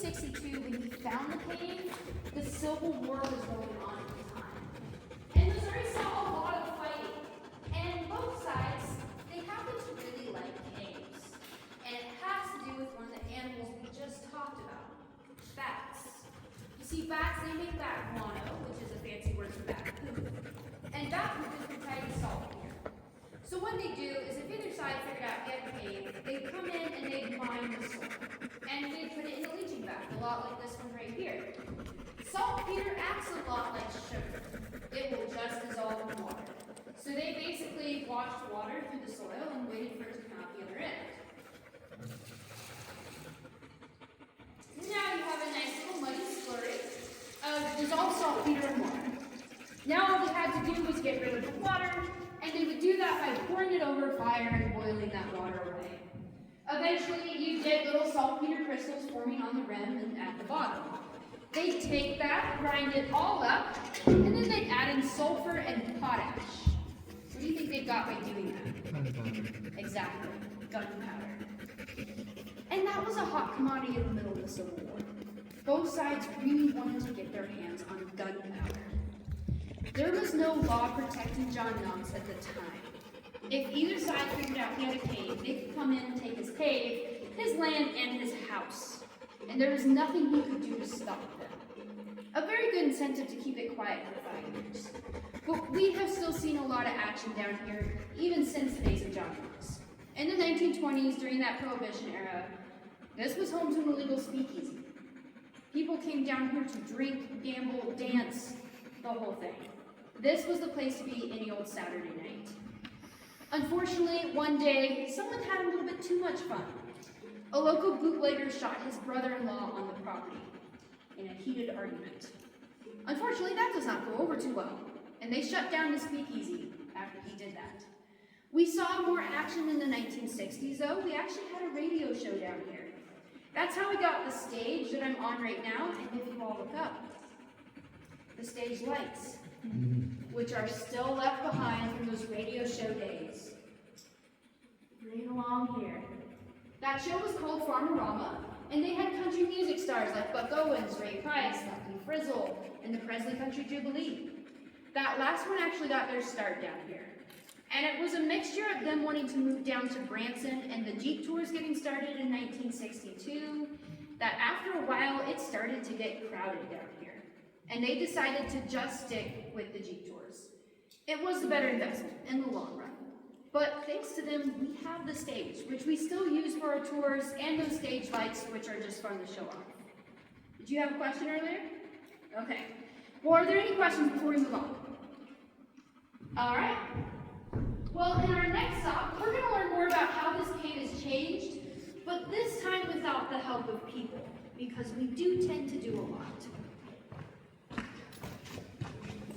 1862, when he found the cave, the Civil War was going on at the time. And Missouri saw a lot of fighting. And both sides, they happen to really like caves. And it has to do with one of the animals we just talked about, bats. You see, bats, they make bat guano, which is a fancy word for bat poop. And bat poop is comprised of saltpeter. So what they do is if either side figured out they had a cave, they'd come in and they'd mine the soil. And they'd put it in a leaching bath, a lot like this one right here. Saltpeter acts a lot like sugar. It will just dissolve in water. So they basically washed water through the soil and waited for it to come out the other end. Now you have a nice little muddy slurry of dissolved saltpeter and water. Now all they had to do was get rid of the water, and they would do that by pouring it over fire and boiling that water away. Eventually, you get little saltpeter crystals forming on the rim and at the bottom. They'd take that, grind it all up, and then they'd add in sulfur and potash. What do you think they got by doing that? Gunpowder. Exactly, gunpowder. And that was a hot commodity in the middle of the Civil War. Both sides really wanted to get their hands on gunpowder. There was no law protecting John Knox at the time. If either side figured out he had a cave, they could come in and take his cave, his land, and his house. And there was nothing he could do to stop them. A very good incentive to keep it quiet for 5 years. But we have still seen a lot of action down here, even since the days of John Knox. In the 1920s, during that Prohibition era, this was home to an illegal speakeasy. People came down here to drink, gamble, dance, the whole thing. This was the place to be any old Saturday night. Unfortunately, one day, someone had a little bit too much fun. A local bootlegger shot his brother-in-law on the property in a heated argument. Unfortunately, that does not go over too well, and they shut down the speakeasy after he did that. We saw more action in the 1960s, though. We actually had a radio show down here. That's how we got the stage that I'm on right now, and if you all look up, the stage lights, which are still left behind from those radio show days. Right along here. That show was called Farmerama, and they had country music stars like Buck Owens, Ray Price, Captain Frizzle, and the Presley Country Jubilee. That last one actually got their start down here. And it was a mixture of them wanting to move down to Branson and the Jeep tours getting started in 1962, that after a while it started to get crowded down here. And they decided to just stick with the Jeep tours. It was the better investment in the long run. But thanks to them, we have the stage, which we still use for our tours, and those stage lights, which are just fun to show off. Did you have a question earlier? Okay. Well, are there any questions before we move on? All right. Well, in our next stop, we're going to learn more about how this cave has changed, but this time without the help of people, because we do tend to do a lot.